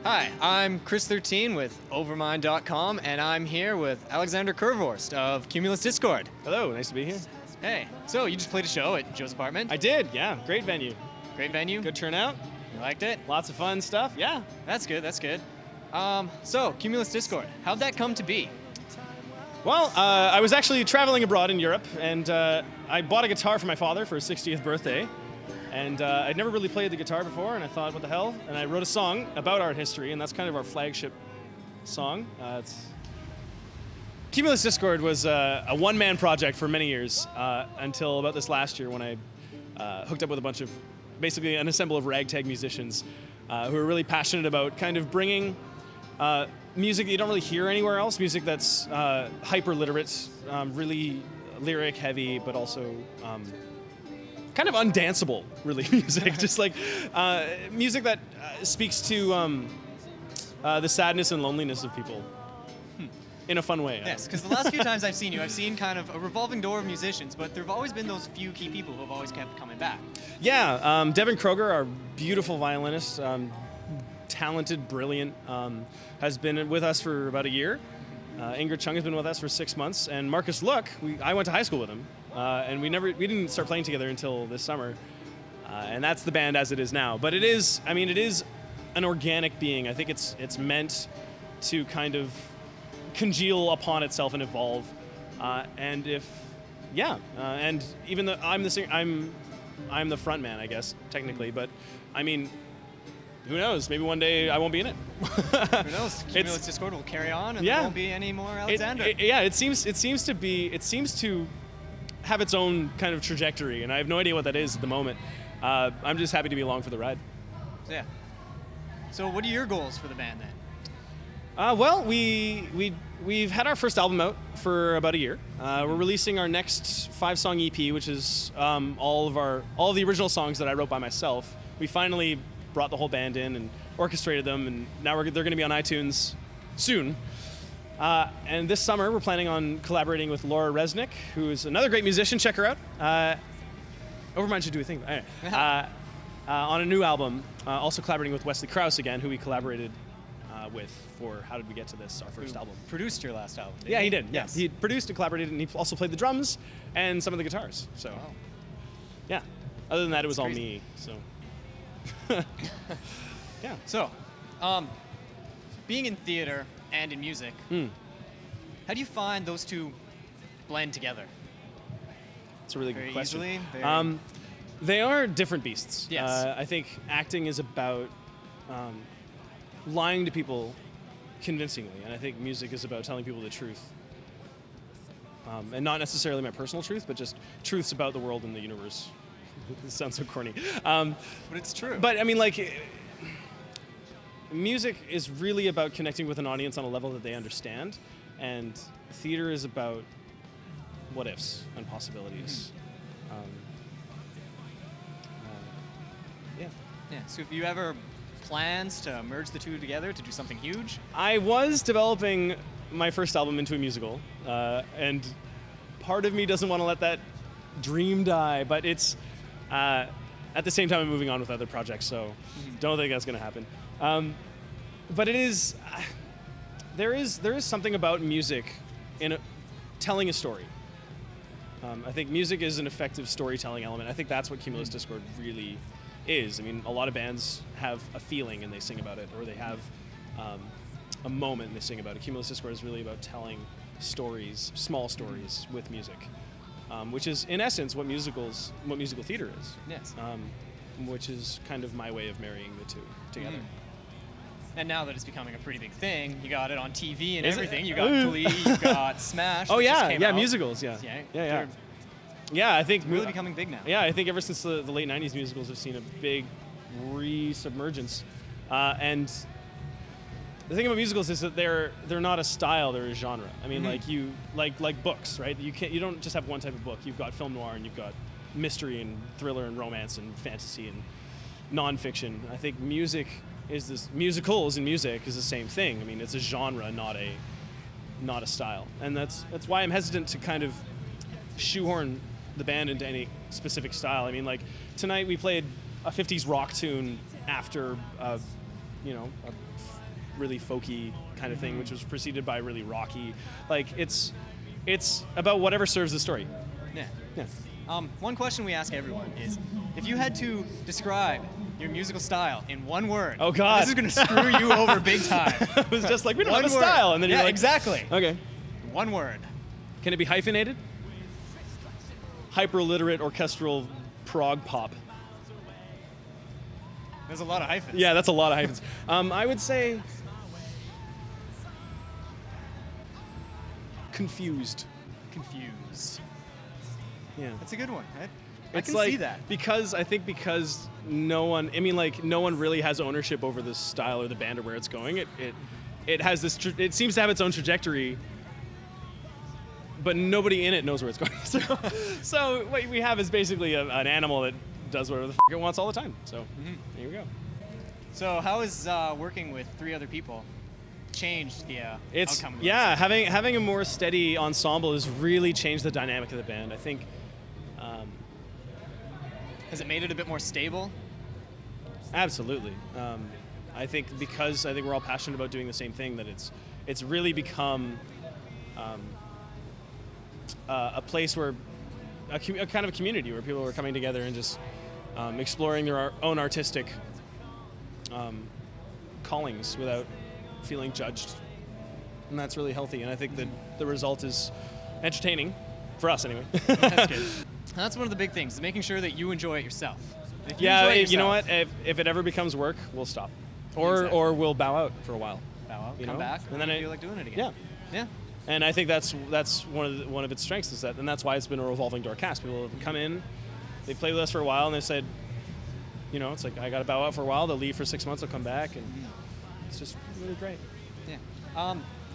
Hi, I'm Chris13 with Overmind.com, and I'm here with Alexander Kurvorst of Cumulus Discord. Hello, nice to be here. Hey, so you just played a show at Joe's apartment? I did, yeah. Great venue. Great venue? Good turnout. You liked it? Lots of fun stuff, yeah. That's good, that's good. So, Cumulus Discord, how'd that come to be? Well, I was actually traveling abroad in Europe, and I bought a guitar for my father for his 60th birthday. And I'd never really played the guitar before, and I thought, what the hell? And I wrote a song about art history, and that's kind of our flagship song. Cumulus Discord was a one-man project for many years, until about this last year when I hooked up with a bunch of, basically an ensemble of ragtag musicians who are really passionate about kind of bringing music that you don't really hear anywhere else, music that's hyper-literate, really lyric-heavy, but also kind of undanceable, really, music. Just like music that speaks to the sadness and loneliness of people in a fun way. Yes, because the last few times I've seen you, I've seen kind of a revolving door of musicians, but there have always been those few key people who have always kept coming back. Yeah, Devin Kroger, our beautiful violinist, talented, brilliant, has been with us for about a year. Ingrid Chung has been with us for 6 months, and Marcus Look, I went to high school with him, and we didn't start playing together until this summer, and that's the band as it is now. But it is an organic being. I think it's meant to kind of congeal upon itself and evolve, and even though I'm the singer, I'm the front man, I guess, technically, but I mean, who knows? Maybe one day I won't be in it. Who knows? Cumulus Discord will carry on, and there won't be any more Alexander. It seems to have its own kind of trajectory, and I have no idea what that is at the moment. I'm just happy to be along for the ride. Yeah. So, what are your goals for the band then? Well, we've had our first album out for about a year. We're releasing our next 5-song EP, which is all of the original songs that I wrote by myself. We finally brought the whole band in and orchestrated them, and now they're going to be on iTunes soon. And this summer, we're planning on collaborating with Laura Resnick, who is another great musician. Check her out. Overmind should do a thing. On a new album, also collaborating with Wesley Krause again, who we collaborated with for How Did We Get to This, our first album. Produced your last album, he did. Yes. He produced and collaborated, and he also played the drums and some of the guitars. So, wow. Yeah. Other than that, it was all crazy. me. So. Yeah. So, being in theater and in music, how do you find those two blend together? It's a really good question. Easily? They are different beasts. Yes. I think acting is about lying to people convincingly, and I think music is about telling people the truth. And not necessarily my personal truth, but just truths about the world and the universe. This sounds so corny. But it's true. But I mean, like, music is really about connecting with an audience on a level that they understand, and theater is about what ifs and possibilities. Yeah. So, have you ever plans to merge the two together to do something huge? I was developing my first album into a musical, and part of me doesn't want to let that dream die, but it's at the same time I'm moving on with other projects, so don't think that's going to happen. But it is there is something about music in telling a story. I think music is an effective storytelling element. I think that's what Cumulus Discord really is. I mean, a lot of bands have a feeling and they sing about it, or they have a moment and they sing about it. Cumulus Discord is really about telling stories, small stories, with music, which is in essence what musical theater is. Yes. Which is kind of my way of marrying the two together. And now that it's becoming a pretty big thing, you got it on TV and Is it? everything. You got Glee, you got Smash. Oh that just yeah, came yeah, out. musicals, yeah. They're Yeah, I think really becoming big now. Yeah, I think ever since the late '90s, musicals have seen a big resubmergence, and the thing about musicals is that they're not a style; they're a genre. I mean, like books, right? You don't just have one type of book. You've got film noir, and you've got mystery and thriller and romance and fantasy and nonfiction. I think musicals and music is the same thing. I mean, it's a genre, not a style, and that's why I'm hesitant to kind of shoehorn the band into any specific style. I mean, like tonight we played a 50s rock tune after a really folky kind of thing, which was preceded by really rocky. Like it's about whatever serves the story. Yeah. Yeah. One question we ask everyone is, if you had to describe your musical style in one word, Oh, God. this is going to screw you over big time. It was just like, we don't One have a word. style, and then Yeah, you're like, exactly. okay. One word. Can it be hyphenated? Hyper-literate orchestral prog pop. There's a lot of hyphens. Yeah, that's a lot of hyphens. I would say confused. Confused. Yeah. That's a good one. I It's can like, see that. because no one really has ownership over the style or the band or where it's going. It has this. It seems to have its own trajectory, but nobody in it knows where it's going. So what we have is basically an animal that does whatever the it wants all the time. So there you go. So how is working with 3 other people changed the outcome of the Yeah, having a more steady ensemble has really changed the dynamic of the band. I think. Has it made it a bit more stable? Absolutely. I think because we're all passionate about doing the same thing, that it's really become a place where a kind of a community where people are coming together and just exploring their own artistic callings without feeling judged, and that's really healthy. And I think that the result is entertaining for us, anyway. That's good. That's one of the big things, is making sure that you enjoy it yourself. If you Yeah, enjoy it you know yourself, what? If it ever becomes work, we'll stop, or Exactly. or we'll bow out for a while. bow out, you come know? back, And then feel like doing it again. Yeah. Yeah. And I think that's one of its strengths is that, and that's why it's been a revolving door cast. People come in, they play with us for a while, and they said, it's like, I got to bow out for a while. They'll leave for 6 months. They'll come back, and it's just really great. Yeah.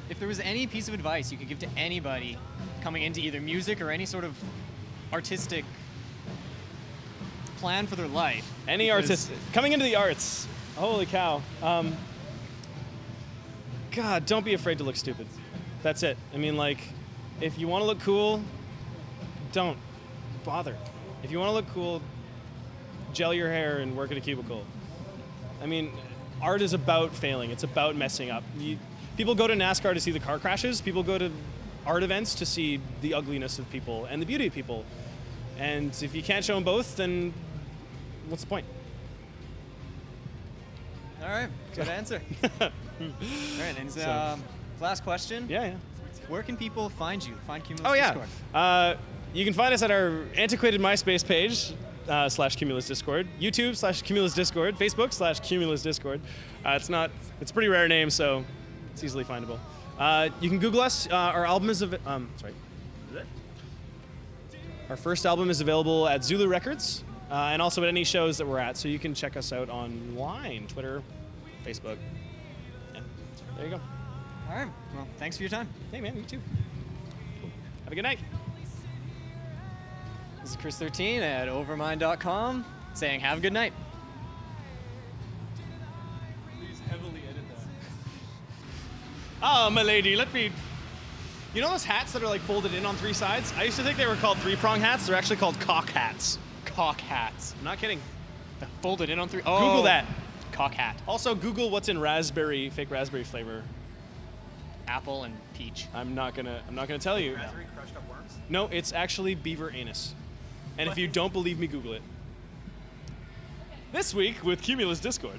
If there was any piece of advice you could give to anybody coming into either music or any sort of artistic plan for their life, Any because- artist coming into the arts, holy cow. God, don't be afraid to look stupid. That's it. I mean, like, if you want to look cool, don't bother. If you want to look cool, gel your hair and work at a cubicle. I mean, art is about failing. It's about messing up. People go to NASCAR to see the car crashes. People go to art events to see the ugliness of people and the beauty of people. And if you can't show them both, then what's the point? All right, good answer. All right, and last question. Yeah. Where can people find you? Find Cumulus Oh, Discord. yeah. You can find us at our antiquated MySpace page, /Cumulus Discord, YouTube /Cumulus Discord, Facebook /Cumulus Discord. It's a pretty rare name, so it's easily findable. You can Google us. Our album is Our first album is available at Zulu Records, and also at any shows that we're at, so you can check us out online, Twitter, Facebook. Yeah, so there you go. All right, well, thanks for your time. Hey, man, you too. Cool. Have a good night. This is Chris13 at overmind.com saying have a good night. Please heavily edit that. Oh, my lady, let me... You know those hats that are like folded in on 3 sides? I used to think they were called 3-prong hats. They're actually called cock hats. Cock hats. I'm not kidding. Folded in on 3. Oh, Google that. Cock hat. Also, Google what's in fake raspberry flavor. Apple and peach. I'm not gonna tell you. Raspberry crushed up worms? No, it's actually beaver anus. And if you don't believe me, Google it. This week with Cumulus Discord.